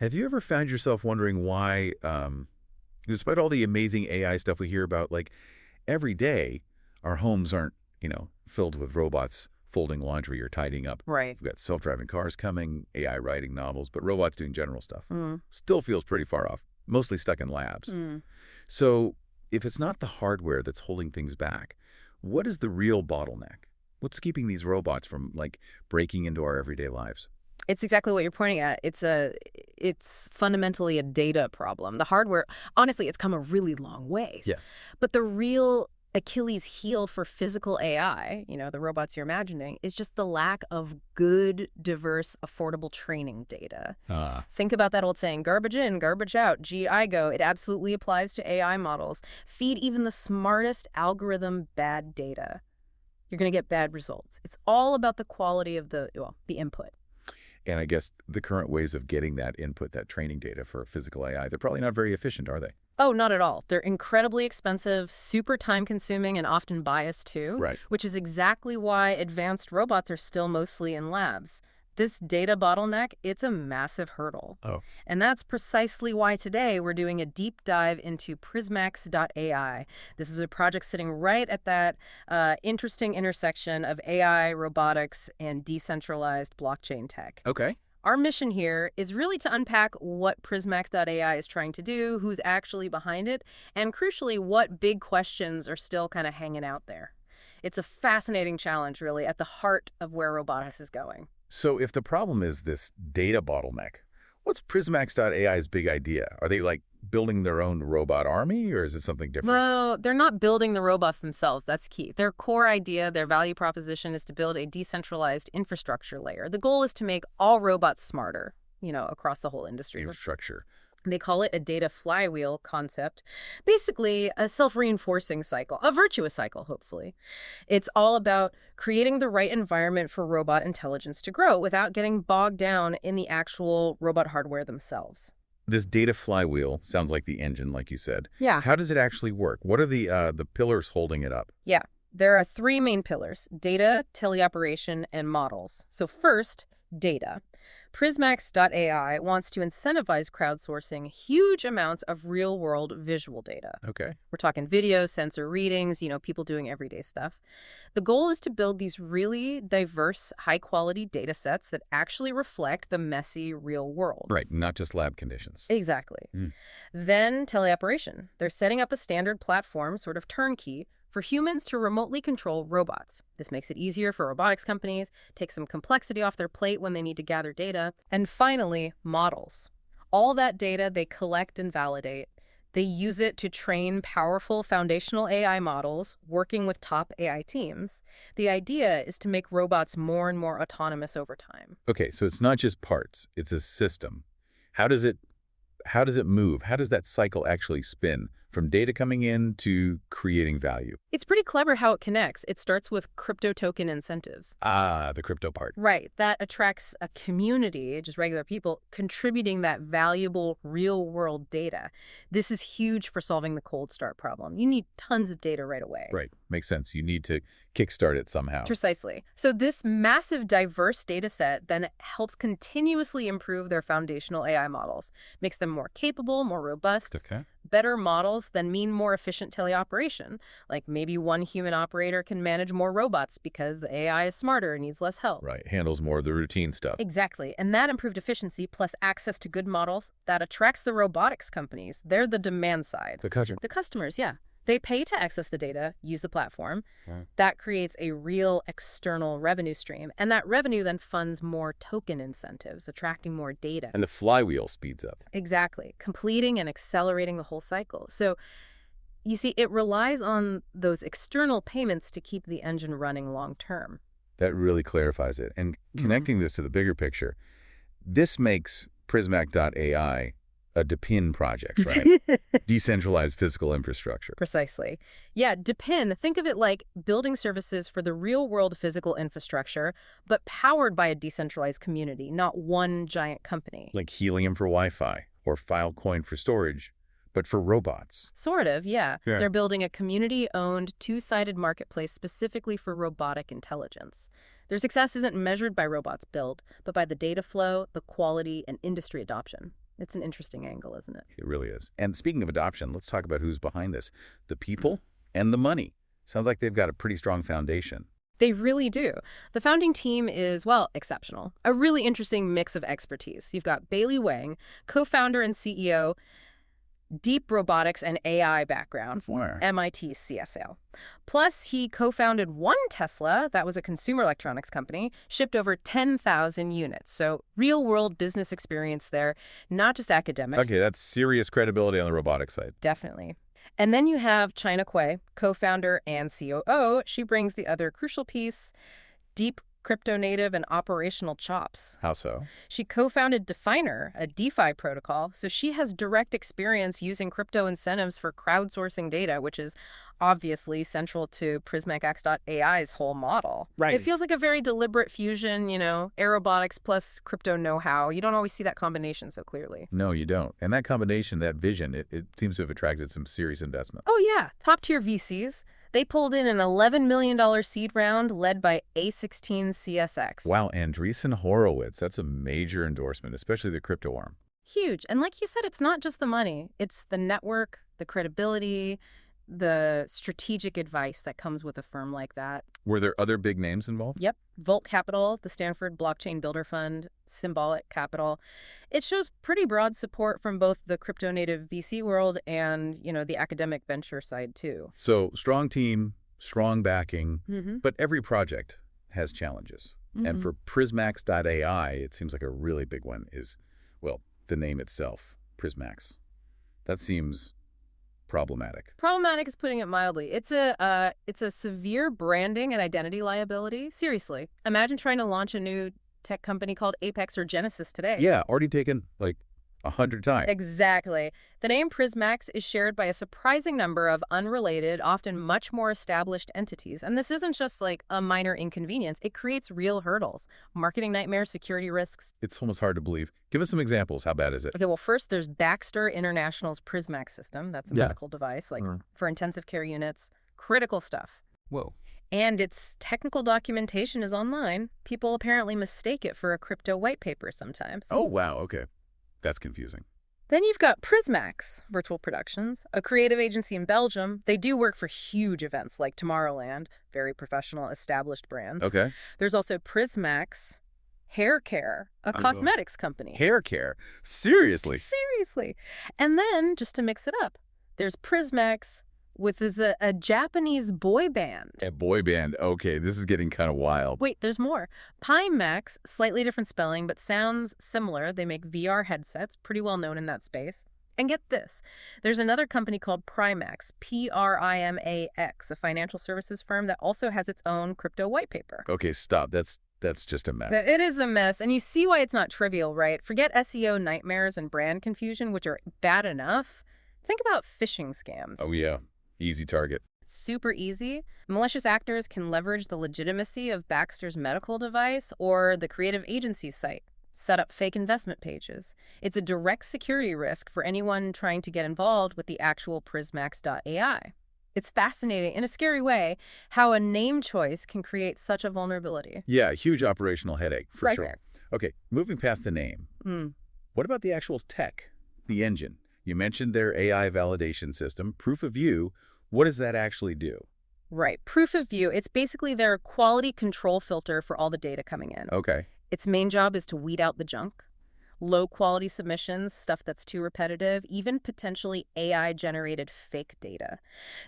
Have you ever found yourself wondering why, despite all the amazing AI stuff we hear about, like every day, our homes aren't, filled with robots folding laundry or tidying up. Right. We've got self-driving cars coming, AI writing novels, but robots doing general stuff. Mm. Still feels pretty far off, mostly stuck in labs. Mm. So if it's not the hardware that's holding things back, what is the real bottleneck? What's keeping these robots from, breaking into our everyday lives? It's exactly what you're pointing at. It's fundamentally a data problem. The hardware, honestly, it's come a really long ways. Yeah. But the real Achilles heel for physical AI, the robots you're imagining, is just the lack of good, diverse, affordable training data. Think about that old saying, garbage in, garbage out, GI go. It absolutely applies to AI models. Feed even the smartest algorithm bad data. You're going to get bad results. It's all about the quality of the input. And I guess the current ways of getting that input, that training data for physical AI, they're probably not very efficient, are they? Oh, not at all. They're incredibly expensive, super time-consuming, and often biased, too. Right. Which is exactly why advanced robots are still mostly in labs. This data bottleneck, it's a massive hurdle. Oh. And that's precisely why today we're doing a deep dive into PrismaX.ai. This is a project sitting right at that interesting intersection of AI, robotics, and decentralized blockchain tech. Okay. Our mission here is really to unpack what PrismaX.ai is trying to do, who's actually behind it, and crucially, what big questions are still kind of hanging out there. It's a fascinating challenge, really, at the heart of where robotics is going. So if the problem is this data bottleneck, what's PrismaX.ai's big idea? Are they building their own robot army, or is it something different? No, they're not building the robots themselves. That's key. Their core idea, their value proposition is to build a decentralized infrastructure layer. The goal is to make all robots smarter, across the whole industry. Infrastructure. They call it a data flywheel concept, basically a self-reinforcing cycle, a virtuous cycle, hopefully. It's all about creating the right environment for robot intelligence to grow without getting bogged down in the actual robot hardware themselves. This data flywheel sounds like the engine, like you said. Yeah. How does it actually work? What are the pillars holding it up? Yeah. There are three main pillars: data, teleoperation, and models. So first, data. PrismaX.ai wants to incentivize crowdsourcing huge amounts of real-world visual data. Okay. We're talking video, sensor readings, people doing everyday stuff. The goal is to build these really diverse, high-quality data sets that actually reflect the messy real world. Right, not just lab conditions. Exactly. Then teleoperation. They're setting up a standard platform, sort of turnkey, for humans to remotely control robots. This makes it easier for robotics companies, takes some complexity off their plate when they need to gather data. And finally, models. All that data they collect and validate. They use it to train powerful foundational AI models, working with top AI teams. The idea is to make robots more and more autonomous over time. Okay, so it's not just parts, it's a system. How does it move? How does that cycle actually spin from data coming in to creating value? It's pretty clever how it connects. It starts with crypto token incentives. Ah, the crypto part. Right. That attracts a community, just regular people, contributing that valuable real-world data. This is huge for solving the cold start problem. You need tons of data right away. Right. Makes sense. You need to kickstart it somehow. Precisely. So this massive, diverse data set then helps continuously improve their foundational AI models, makes them more capable, more robust. Okay. Better models then mean more efficient teleoperation. Like maybe one human operator can manage more robots because the AI is smarter and needs less help. Right. Handles more of the routine stuff. Exactly. And that improved efficiency plus access to good models, that attracts the robotics companies. They're the demand side. The customer. The customers, yeah. They pay to access the data, use the platform. Right. That creates a real external revenue stream. And that revenue then funds more token incentives, attracting more data. And the flywheel speeds up. Exactly. Completing and accelerating the whole cycle. So you see, it relies on those external payments to keep the engine running long term. That really clarifies it. And connecting this to the bigger picture, this makes PrismaX.ai a DePIN project, right? Decentralized Physical Infrastructure. Precisely. Yeah, DePIN, think of it like building services for the real-world physical infrastructure, but powered by a decentralized community, not one giant company. Like helium for Wi-Fi or Filecoin for storage, but for robots. Sort of, yeah. They're building a community-owned, two-sided marketplace specifically for robotic intelligence. Their success isn't measured by robots built, but by the data flow, the quality, and industry adoption. It's an interesting angle, isn't it? It really is. And speaking of adoption, let's talk about who's behind this. The people and the money. Sounds like they've got a pretty strong foundation. They really do. The founding team is, well, exceptional. A really interesting mix of expertise. You've got Bailey Wang, co-founder and CEO, deep robotics and AI background, Where? MIT CSL. Plus, he co-founded one Tesla, that was a consumer electronics company, shipped over 10,000 units. So real-world business experience there, not just academic. Okay, that's serious credibility on the robotics side. Definitely. And then you have China Kuei, co-founder and COO. She brings the other crucial piece, deep crypto native and operational chops. How so? She co-founded DeFiner, a DeFi protocol, so she has direct experience using crypto incentives for crowdsourcing data, which is obviously central to PrismaX.ai's whole model. Right. It feels like a very deliberate fusion, aerobotics plus crypto know-how. You don't always see that combination so clearly. No, you don't. And that combination, that vision, it seems to have attracted some serious investment. Oh, yeah. Top-tier VCs. They pulled in an $11 million seed round led by A16 CSX. Wow, Andreessen Horowitz, that's a major endorsement, especially the crypto arm. Huge. And like you said, it's not just the money. It's the network, the credibility, the strategic advice that comes with a firm like that. Were there other big names involved? Yep. Volt Capital, the Stanford Blockchain Builder Fund, Symbolic Capital. It shows pretty broad support from both the crypto-native VC world and, the academic venture side, too. So, strong team, strong backing, Mm-hmm. but every project has challenges. Mm-hmm. And for PrismaX.ai, it seems like a really big one is, well, the name itself, PrismaX. That seems problematic. Problematic is putting it mildly. It's a severe branding and identity liability. Seriously, imagine trying to launch a new tech company called Apex or Genesis today. Yeah, already taken like 100 times. Exactly. The name PrismaX is shared by a surprising number of unrelated, often much more established entities. And this isn't just like a minor inconvenience. It creates real hurdles, marketing nightmares, security risks. It's almost hard to believe. Give us some examples. How bad is it? Okay, well, first there's Baxter International's PrismaX system. That's a medical device, like for intensive care units. Critical stuff. Whoa. And its technical documentation is online. People apparently mistake it for a crypto white paper sometimes. Oh, wow. Okay. That's confusing. Then you've got PrismaX Virtual Productions, a creative agency in Belgium. They do work for huge events like Tomorrowland, very professional, established brand. Okay. There's also PrismaX Hair Care, a cosmetics company. Hair care? Seriously? Seriously. And then, just to mix it up, there's PrismaX with a Japanese boy band. A boy band. Okay, this is getting kind of wild. Wait, there's more. Pimax, slightly different spelling, but sounds similar. They make VR headsets, pretty well known in that space. And get this, there's another company called PrismaX, PRIMAX, a financial services firm that also has its own crypto white paper. Okay, stop. That's just a mess. It is a mess, and you see why it's not trivial, right? Forget SEO nightmares and brand confusion, which are bad enough. Think about phishing scams. Oh, yeah. Easy target. Super easy. Malicious actors can leverage the legitimacy of Baxter's medical device or the creative agency's site, set up fake investment pages. It's a direct security risk for anyone trying to get involved with the actual PrismaX.ai. It's fascinating, in a scary way, how a name choice can create such a vulnerability. Yeah, huge operational headache, for Right sure. there. Okay, moving past the name. What about the actual tech, the engine? You mentioned their AI validation system, Proof of View. What does that actually do? Right. Proof of View, it's basically their quality control filter for all the data coming in. Okay. Its main job is to weed out the junk, low-quality submissions, stuff that's too repetitive, even potentially AI-generated fake data.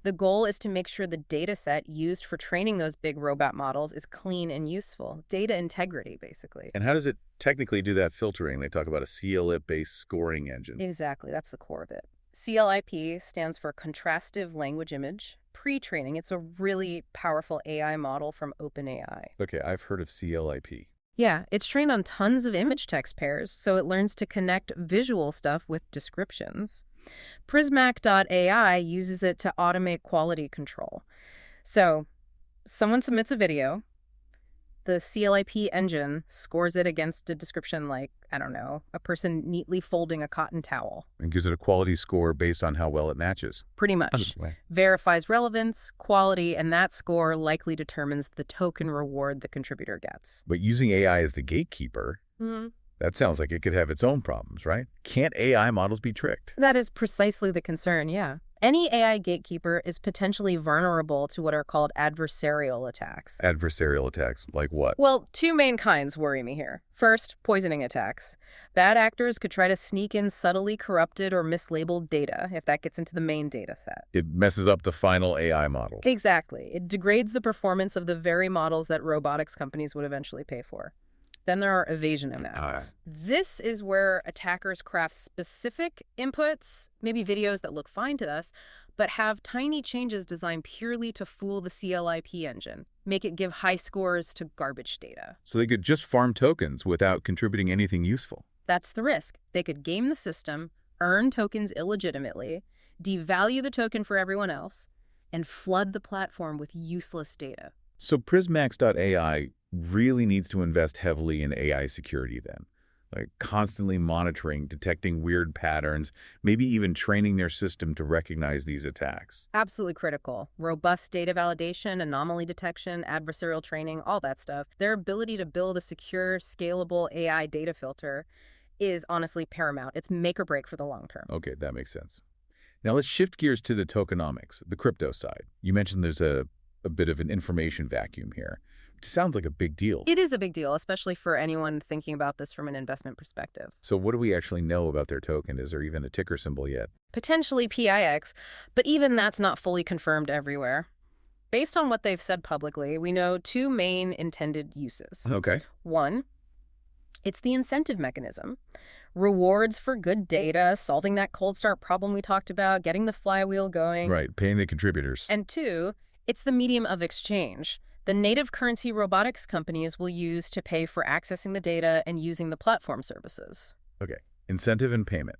The goal is to make sure the data set used for training those big robot models is clean and useful. Data integrity, basically. And how does it technically do that filtering? They talk about a CLIP-based scoring engine. Exactly. That's the core of it. CLIP stands for Contrastive Language Image Pre-training. It's a really powerful AI model from OpenAI. Okay, I've heard of CLIP. Yeah, it's trained on tons of image text pairs, so it learns to connect visual stuff with descriptions. PrismaX.ai uses it to automate quality control. So, someone submits a video, the CLIP engine scores it against a description like, I don't know, a person neatly folding a cotton towel. And gives it a quality score based on how well it matches. Pretty much. Verifies relevance, quality, and that score likely determines the token reward the contributor gets. But using AI as the gatekeeper, That sounds like it could have its own problems, right? Can't AI models be tricked? That is precisely the concern, yeah. Any AI gatekeeper is potentially vulnerable to what are called adversarial attacks. Adversarial attacks, like what? Well, two main kinds worry me here. First, poisoning attacks. Bad actors could try to sneak in subtly corrupted or mislabeled data if that gets into the main data set. It messes up the final AI models. Exactly. It degrades the performance of the very models that robotics companies would eventually pay for. Then there are evasion attacks. This is where attackers craft specific inputs, maybe videos that look fine to us, but have tiny changes designed purely to fool the CLIP engine, make it give high scores to garbage data. So they could just farm tokens without contributing anything useful. That's the risk. They could game the system, earn tokens illegitimately, devalue the token for everyone else, and flood the platform with useless data. So PrismaX.ai really needs to invest heavily in AI security then, like constantly monitoring, detecting weird patterns, maybe even training their system to recognize these attacks. Absolutely critical. Robust data validation, anomaly detection, adversarial training, all that stuff. Their ability to build a secure, scalable AI data filter is honestly paramount. It's make or break for the long term. Okay, that makes sense. Now let's shift gears to the tokenomics, the crypto side. You mentioned there's a bit of an information vacuum here. It sounds like a big deal. It is a big deal, especially for anyone thinking about this from an investment perspective. So what do we actually know about their token? Is there even a ticker symbol yet? Potentially PIX, but even that's not fully confirmed everywhere. Based on what they've said publicly, we know two main intended uses. Okay. One, it's the incentive mechanism. Rewards for good data, solving that cold start problem we talked about, getting the flywheel going. Right, paying the contributors. And two, it's the medium of exchange. The native currency robotics companies will use to pay for accessing the data and using the platform services. Okay, incentive and payment.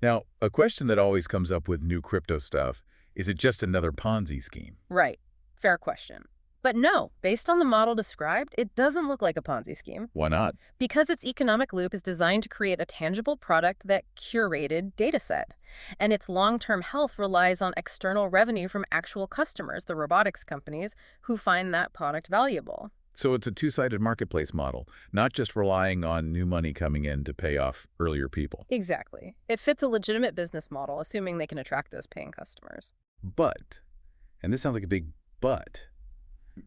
Now, a question that always comes up with new crypto stuff, is it just another Ponzi scheme? Right. Fair question. But no, based on the model described, it doesn't look like a Ponzi scheme. Why not? Because its economic loop is designed to create a tangible product that curated data set. And its long-term health relies on external revenue from actual customers, the robotics companies, who find that product valuable. So it's a two-sided marketplace model, not just relying on new money coming in to pay off earlier people. Exactly. It fits a legitimate business model, assuming they can attract those paying customers. But, and this sounds like a big but,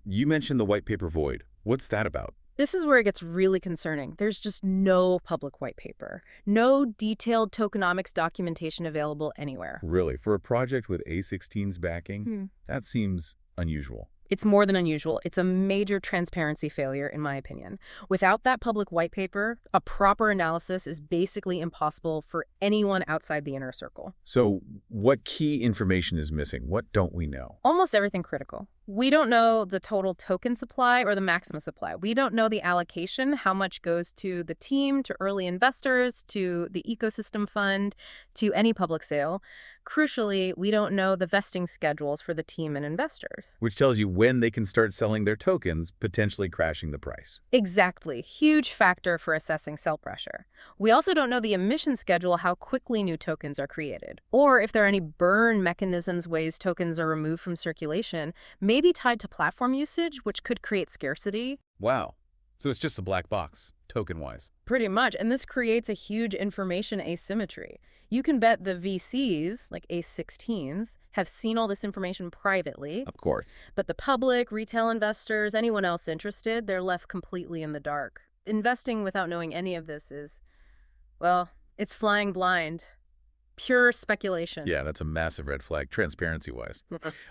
you mentioned the white paper void. What's that about? This is where it gets really concerning. There's just no public white paper, no detailed tokenomics documentation available anywhere. Really? For a project with A16's backing? That seems unusual. It's more than unusual. It's a major transparency failure, in my opinion. Without that public white paper, a proper analysis is basically impossible for anyone outside the inner circle. So what key information is missing? What don't we know? Almost everything critical. We don't know the total token supply or the maximum supply. We don't know the allocation, how much goes to the team, to early investors, to the ecosystem fund, to any public sale. Crucially, we don't know the vesting schedules for the team and investors. Which tells you when they can start selling their tokens, potentially crashing the price. Exactly. Huge factor for assessing sell pressure. We also don't know the emission schedule, how quickly new tokens are created, or if there are any burn mechanisms, ways tokens are removed from circulation, maybe tied to platform usage, which could create scarcity. Wow. So it's just a black box, token-wise. Pretty much, and this creates a huge information asymmetry. You can bet the VCs, like A16s, have seen all this information privately. Of course. But the public, retail investors, anyone else interested, they're left completely in the dark. Investing without knowing any of this is, well, it's flying blind. Pure speculation. Yeah, that's a massive red flag, transparency-wise.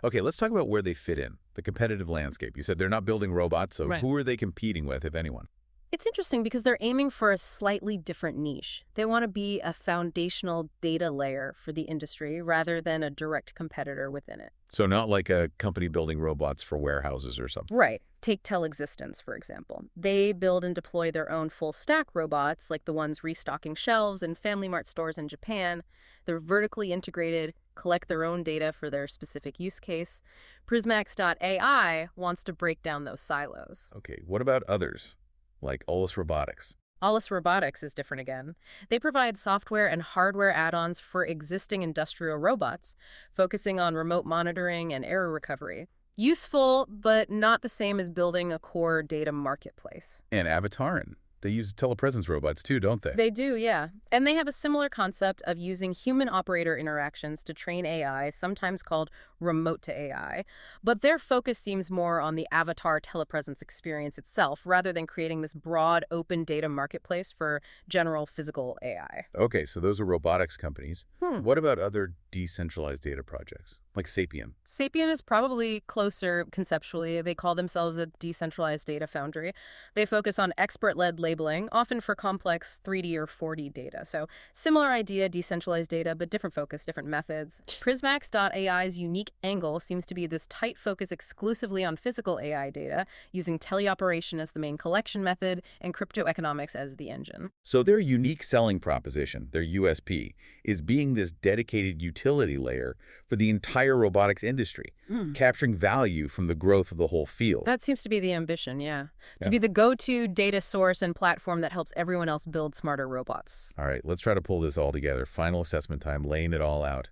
Okay, let's talk about where they fit in, the competitive landscape. You said they're not building robots, so who are they competing with, if anyone? It's interesting because they're aiming for a slightly different niche. They want to be a foundational data layer for the industry rather than a direct competitor within it. So not like a company building robots for warehouses or something. Right. Take Telexistence, for example. They build and deploy their own full-stack robots, like the ones restocking shelves in Family Mart stores in Japan. They're vertically integrated, collect their own data for their specific use case. PrismaX.ai wants to break down those silos. Okay, what about others, like Olus Robotics? Olus Robotics is different again. They provide software and hardware add-ons for existing industrial robots, focusing on remote monitoring and error recovery. Useful, but not the same as building a core data marketplace. And Avatarin. They use telepresence robots too, don't they? They do, yeah. And they have a similar concept of using human-operator interactions to train AI, sometimes called remote to AI. But their focus seems more on the avatar telepresence experience itself, rather than creating this broad, open data marketplace for general physical AI. Okay, so those are robotics companies. Hmm. What about other decentralized data projects, like Sapien? Sapien is probably closer conceptually. They call themselves a decentralized data foundry. They focus on expert-led labeling, often for complex 3D or 4D data. So similar idea, decentralized data, but different focus, different methods. PrismaX.ai's unique angle seems to be this tight focus exclusively on physical AI data, using teleoperation as the main collection method and crypto economics as the engine. So their unique selling proposition, their USP, is being this dedicated utility layer for the entire robotics industry, capturing value from the growth of the whole field. That seems to be the ambition, yeah. To be the go-to data source and platform that helps everyone else build smarter robots. All right, let's try to pull this all together. Final assessment time, laying it all out.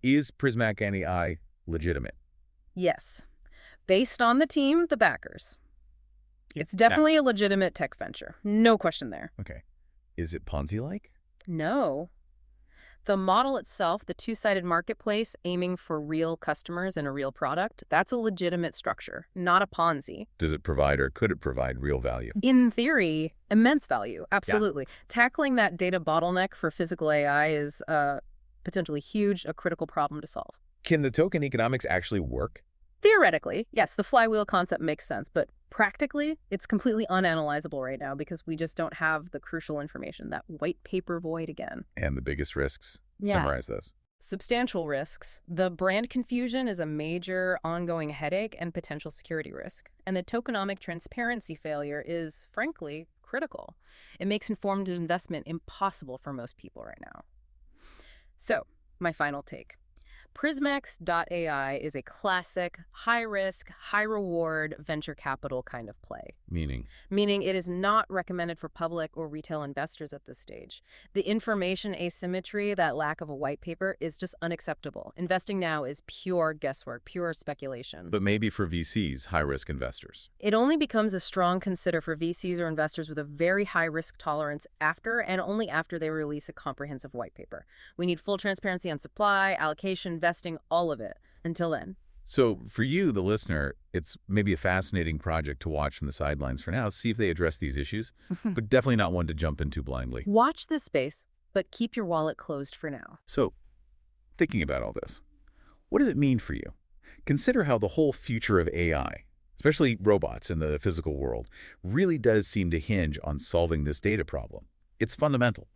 Is PrismaX.ai legitimate? Yes. Based on the team, the backers. It's definitely a legitimate tech venture. No question there. Okay. Is it Ponzi-like? No. The model itself, the two-sided marketplace aiming for real customers and a real product, that's a legitimate structure, not a Ponzi. Does it provide or could it provide real value? In theory, immense value, absolutely. Tackling that data bottleneck for physical AI is potentially huge, a critical problem to solve. Can the token economics actually work? Theoretically, yes, the flywheel concept makes sense, but practically, it's completely unanalyzable right now because we just don't have the crucial information, that white paper void again. And the biggest risks? Yeah. Summarize those. Substantial risks. The brand confusion is a major ongoing headache and potential security risk. And the tokenomic transparency failure is, frankly, critical. It makes informed investment impossible for most people right now. So, my final take. PrismaX.ai is a classic, high-risk, high-reward venture capital kind of play. Meaning? Meaning it is not recommended for public or retail investors at this stage. The information asymmetry, that lack of a white paper, is just unacceptable. Investing now is pure guesswork, pure speculation. But maybe for VCs, high-risk investors. It only becomes a strong consider for VCs or investors with a very high risk tolerance after and only after they release a comprehensive white paper. We need full transparency on supply, allocation, investing, all of it. Until then. So for you, the listener, it's maybe a fascinating project to watch from the sidelines for now, see if they address these issues, but definitely not one to jump into blindly. Watch this space, but keep your wallet closed for now. So, thinking about all this, what does it mean for you? Consider how the whole future of AI, especially robots in the physical world, really does seem to hinge on solving this data problem. It's fundamental.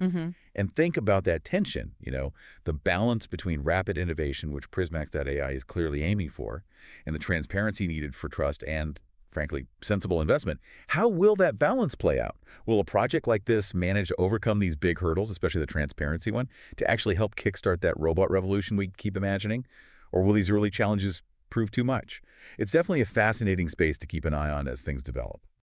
And think about that tension, the balance between rapid innovation, which PrismaX.ai is clearly aiming for, and the transparency needed for trust and, frankly, sensible investment. How will that balance play out? Will a project like this manage to overcome these big hurdles, especially the transparency one, to actually help kickstart that robot revolution we keep imagining? Or will these early challenges prove too much? It's definitely a fascinating space to keep an eye on as things develop.